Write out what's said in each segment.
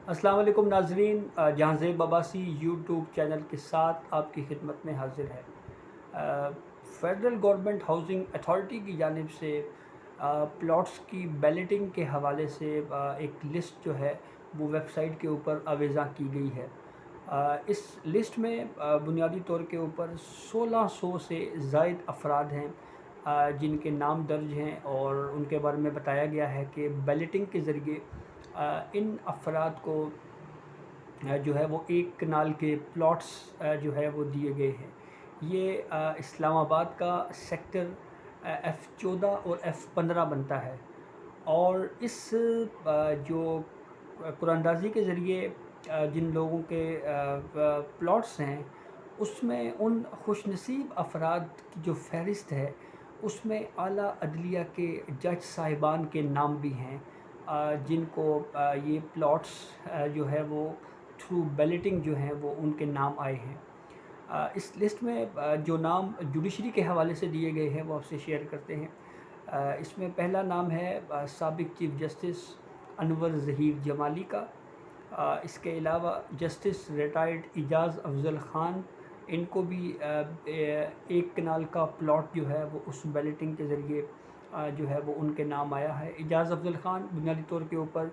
अस्सलाम वालेकुम नाजरीन, जहांज़ेब अब्बासी यूट्यूब चैनल के साथ आपकी खिदमत में हाजिर है। फेडरल गवर्नमेंट हाउसिंग अथॉरिटी की जानिब से प्लॉट्स की बैलेटिंग के हवाले से एक लिस्ट जो है वो वेबसाइट के ऊपर अवेज़ा की गई है। इस लिस्ट में बुनियादी तौर के ऊपर 1600 से ज़ायद अफराद हैं जिनके नाम दर्ज हैं, और उनके बारे में बताया गया है कि बैलेटिंग के ज़रिए इन अफराद को जो है वो एक कनाल के प्लॉट्स जो है वो दिए गए हैं। ये इस्लामाबाद का सेक्टर F14 और F15 बनता है। और इस जो कुरानंदाज़ी के ज़रिए जिन लोगों के प्लॉट्स हैं, उसमें उन खुशनसीब अफराद की जो फ़हरिस्त है उसमें आला अदलिया के जज साहिबान के नाम भी हैं, जिनको ये प्लॉट्स जो है वो थ्रू बैलेटिंग जो हैं वो उनके नाम आए हैं। इस लिस्ट में जो नाम जुडिशरी के हवाले से दिए गए हैं वो आपसे शेयर करते हैं। इसमें पहला नाम है साबिक चीफ जस्टिस अनवर ज़हीर जमाली का। इसके अलावा जस्टिस रिटायर्ड इजाज़ अफज़ल ख़ान, इनको भी एक कनाल का प्लॉट जो है वो उस बैलेटिंग के ज़रिए जो है वो उनके नाम आया है। इजाज़ अफज़ल ख़ान बुनियादी तौर के ऊपर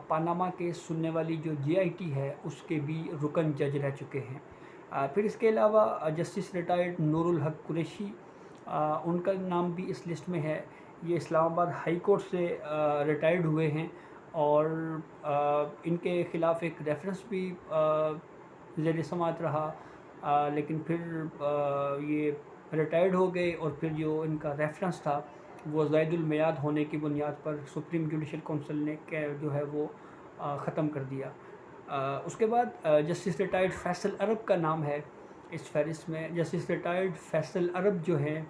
पानामा केस सुनने वाली जो JIT है उसके भी रुकन जज रह चुके हैं। फिर इसके अलावा जस्टिस रिटायर्ड नूरुल हक कुरैशी, उनका नाम भी इस लिस्ट में है। ये इस्लामाबाद हाई कोर्ट से रिटायर्ड हुए हैं, और इनके ख़िलाफ़ एक रेफरेंस भी ज़ेर समात रहा, लेकिन फिर ये रिटायर्ड हो गए, और फिर जो इनका रेफरेंस था वो ज़ायदुल मियाद होने की बुनियाद पर सुप्रीम जुडिशल काउंसिल ने जो है वो ख़त्म कर दिया। उसके बाद जस्टिस रिटायर्ड फैसल अरब का नाम है इस फहरिस्त में। जस्टिस रिटायर्ड फैसल अरब जो हैं,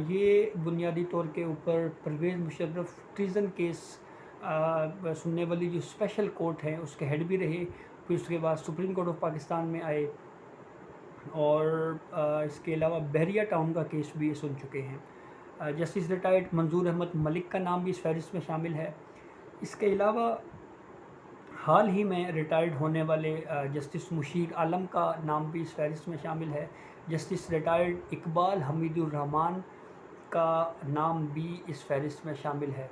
ये बुनियादी तौर के ऊपर परवेज़ मुशर्रफ ट्रीज़न केस सुनने वाली जो स्पेशल कोर्ट है उसके हेड भी रहे। फिर उसके बाद सुप्रीम कोर्ट ऑफ पाकिस्तान में आए, और इसके अलावा बहरिया टाउन का केस भी ये सुन चुके हैं। जस्टिस रिटायर्ड मंजूर अहमद मलिक का नाम भी इस फहरिस्त में शामिल है। इसके अलावा हाल ही में रिटायर्ड होने वाले जस्टिस मुशीर आलम का नाम भी इस फहरिस्त में शामिल है। जस्टिस रिटायर्ड इकबाल हमीदुर रहमान का नाम भी इस फहरिस्त में शामिल है।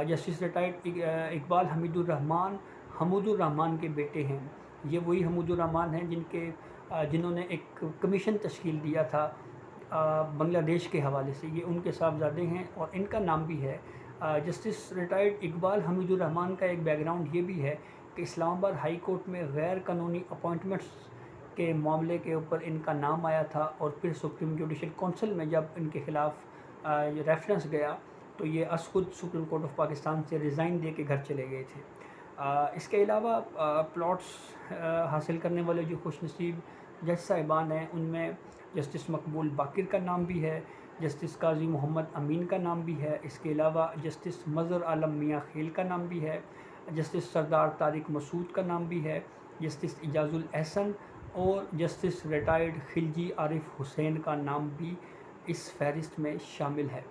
जस्टिस रिटायर्ड इकबाल हमीदुर रहमान हमूदुर रहमान के बेटे हैं। ये वही हमूदुर रहमान हैं जिन्होंने एक कमीशन तश्कील दिया था बांग्लादेश के हवाले से। ये उनके साहबजादे हैं, और इनका नाम भी है। जस्टिस रिटायर्ड इकबाल हमीदुर रहमान का एक बैकग्राउंड ये भी है कि इस्लामाबाद हाई कोर्ट में गैर कानूनी अपॉइंटमेंट्स के मामले के ऊपर इनका नाम आया था, और फिर सुप्रीम जुडिशल काउंसिल में जब इनके ख़िलाफ़ रेफरेंस गया तो ये खुद सुप्रीम कोर्ट ऑफ पाकिस्तान से रिज़ाइन दे के घर चले गए थे। इसके अलावा प्लॉट्स हासिल करने वाले जो खुशनसीब जज साहिबान हैं उनमें जस्टिस मकबूल बाकिर का नाम भी है, जस्टिस काजी मोहम्मद अमीन का नाम भी है। इसके अलावा जस्टिस मज़हर आलम मियाँ खेल का नाम भी है, जस्टिस सरदार तारिक मसूद का नाम भी है, जस्टिस इजाज़ुल एहसन और जस्टिस रिटायर्ड खिलजी आरिफ हुसैन का नाम भी इस फहरिस्त में शामिल है।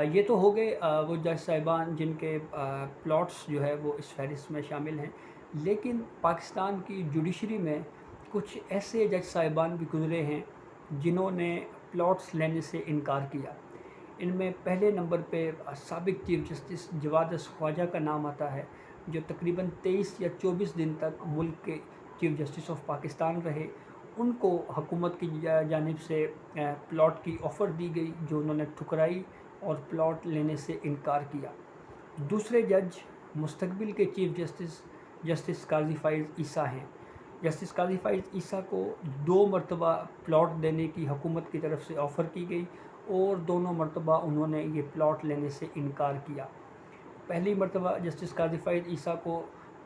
ये तो हो गए वो जज साहिबान जिनके प्लॉट्स जो है वो इस फहरिस्त में शामिल हैं। लेकिन पाकिस्तान की जुडिशरी में कुछ ऐसे जज साहिबान भी गुज़रे हैं जिन्होंने प्लॉट्स लेने से इनकार किया। इनमें पहले नंबर पे साबिक चीफ जस्टिस जवाद ख्वाजा का नाम आता है, जो तकरीबन 23 या 24 दिन तक मुल्क के चीफ जस्टिस ऑफ पाकिस्तान रहे। उनको हुकूमत की जानिब से प्लॉट की ऑफ़र दी गई जो उन्होंने ठुकराई और प्लॉट लेने से इनकार किया। दूसरे जज मुस्तकबिल के चीफ जस्टिस जस्टिस काजी फ़ाइज़ ईसा हैं। जस्टिस काजी फ़ाइज़ ईसा को 2 मरतबा प्लॉट देने की हुकूमत की तरफ से ऑफ़र की गई, और दोनों मरतबा उन्होंने ये प्लॉट लेने से इनकार किया। पहली मरतबा जस्टिस काजी फ़ाइज़ ईसा को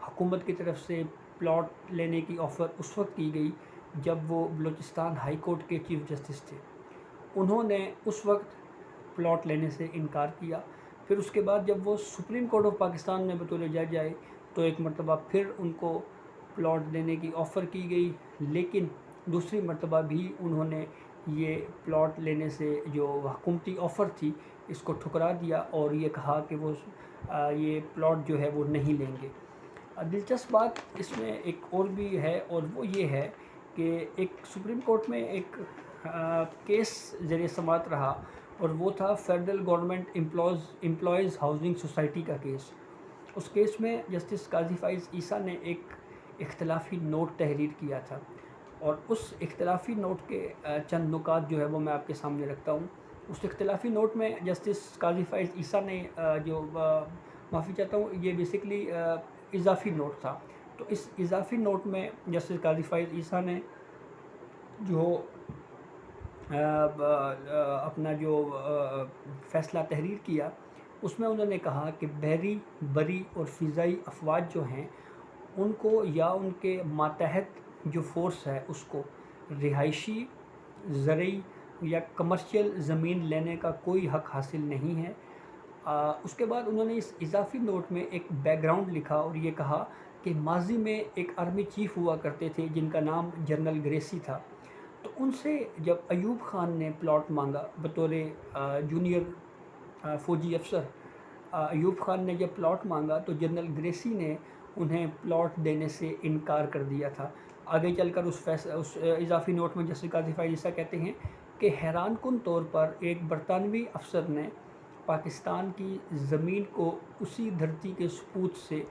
हुकूमत की तरफ से प्लॉट लेने की ऑफ़र उस वक्त की गई जब वो बलूचिस्तान हाई कोर्ट के चीफ जस्टिस थे। उन्होंने उस वक्त प्लॉट लेने से इनकार किया। फिर उसके बाद जब वो सुप्रीम कोर्ट ऑफ पाकिस्तान में बतौर जज आए तो एक मरतबा फिर उनको प्लॉट देने की ऑफ़र की गई, लेकिन दूसरी मरतबा भी उन्होंने ये प्लॉट लेने से जो हुकूमती ऑफ़र थी इसको ठुकरा दिया, और ये कहा कि वो ये प्लॉट जो है वो नहीं लेंगे। دلچسپ بات اس میں ایک اور بھی ہے، اور وہ یہ ہے کہ ایک سپریم کورٹ میں ایک کیس زیر سماعت رہا، اور وہ تھا federal government employees housing society کا کیس۔ اس کیس میں جسٹس قاضی فائز عیسیٰ نے ایک اختلافی نوٹ تحریر کیا تھا، اور اس اختلافی نوٹ کے چند نکات جو ہے وہ میں آپ کے سامنے رکھتا ہوں۔ اس اختلافی نوٹ میں جسٹس قاضی فائز عیسیٰ نے معافی چاہتا ہوں، یہ بیسکلی اضافی نوٹ تھا۔ تو اس اضافی نوٹ میں جسٹس قاضی فائز عیسیٰ نے جو اپنا جو فیصلہ تحریر کیا، اس میں انہوں نے کہا کہ بحری، بری اور فضائی افواج جو ہیں ان کو یا ان کے ماتحت جو فورس ہے اس کو رہائشی، زرعی یا کمرشل زمین لینے کا کوئی حق حاصل نہیں ہے۔ اس کے بعد انہوں نے اس اضافی نوٹ میں ایک بیک گراؤنڈ لکھا اور یہ کہا کہ ماضی میں ایک آرمی چیف ہوا کرتے تھے جن کا نام جنرل گریسی تھا، تو ان سے جب ایوب خان نے پلاٹ مانگا بطور جونیئر فوجی افسر، ایوب خان نے جب پلاٹ مانگا تو جنرل گریسی نے انہیں پلاٹ دینے سے انکار کر دیا تھا۔ آگے چل کر اس اضافی نوٹ میں جسٹس قاضی فائز عیسیٰ کہتے ہیں کہ حیران کن طور پر ایک برطانوی افسر نے پاکستان کی زمین کو اسی دھرتی کے سپوت سے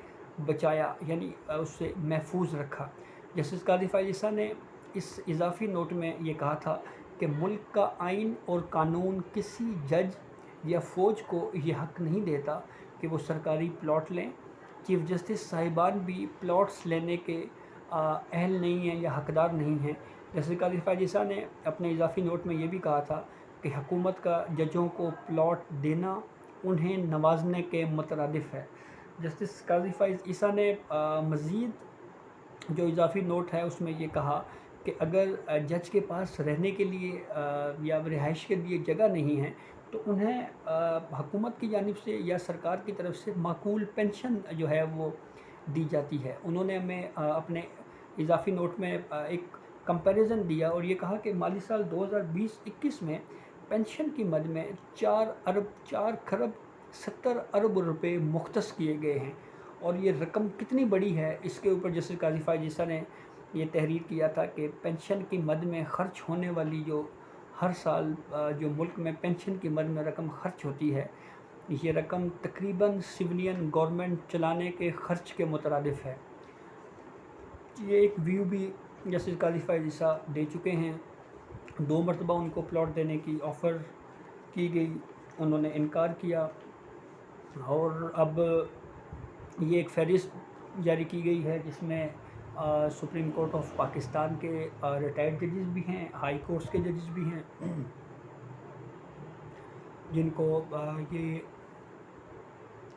بچایا، یعنی اس سے محفوظ رکھا۔ جسٹس قاضی فائز عیسیٰ نے اس اضافی نوٹ میں یہ کہا تھا کہ ملک کا آئین اور قانون کسی جج یا فوج کو یہ حق نہیں دیتا کہ وہ سرکاری پلاٹ لیں۔ چیف جسٹس صاحبان بھی پلاٹس لینے کے اہل نہیں ہیں یا حقدار نہیں ہیں۔ جسٹس قاضی فائز عیسیٰ نے اپنے اضافی نوٹ میں یہ بھی کہا تھا کہ حکومت کا ججوں کو پلاٹ دینا انہیں نوازنے کے مترادف ہے۔ جسٹس قاضی فائز عیسیٰ نے مزید جو اضافی نوٹ ہے اس میں یہ کہا کہ اگر جج کے پاس رہنے کے لیے یا رہائش کے لیے جگہ نہیں ہے تو انہیں حکومت کی جانب سے یا سرکار کی طرف سے معقول پینشن جو ہے وہ دی جاتی ہے۔ انہوں نے ہمیں اپنے اضافی نوٹ میں ایک کمپیریزن دیا اور یہ کہا کہ مالی سال 2020-21 میں پینشن کی مد میں 4 خرب 70 ارب روپے مختص کیے گئے ہیں، اور یہ رقم کتنی بڑی ہے اس کے اوپر جسٹس قاضی فائز عیسیٰ نے یہ تحریر کیا تھا کہ پینشن کی مد میں خرچ ہونے والی جو ہر سال جو ملک میں پینشن کی مد میں رقم خرچ ہوتی ہے، یہ رقم تقریباً سویلین گورنمنٹ چلانے کے خرچ کے مترادف ہے۔ یہ ایک ویو بھی جسٹس قاضی فائز عیسیٰ دے چکے ہیں۔ 2 مرتبہ ان کو پلاٹ دینے کی آفر کی گئی، انہوں نے انکار کیا، اور اب یہ ایک فہرست جاری کی گئی ہے جس میں سپریم کورٹ آف پاکستان کے ریٹائرڈ ججز بھی ہیں، ہائی کورٹس کے ججز بھی ہیں، جن کو یہ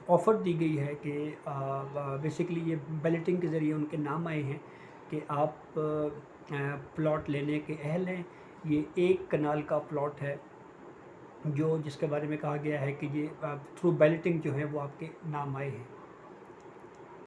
آفر دی گئی ہے کہ بیسکلی یہ بیلٹنگ کے ذریعے ان کے نام آئے ہیں کہ آپ پلاٹ لینے کے اہل ہیں۔ یہ 1 کنال کا پلاٹ ہے جس کے بارے میں کہا گیا ہے کہ یہ تھرو بیلٹنگ جو ہے وہ آپ کے نام آئے ہیں۔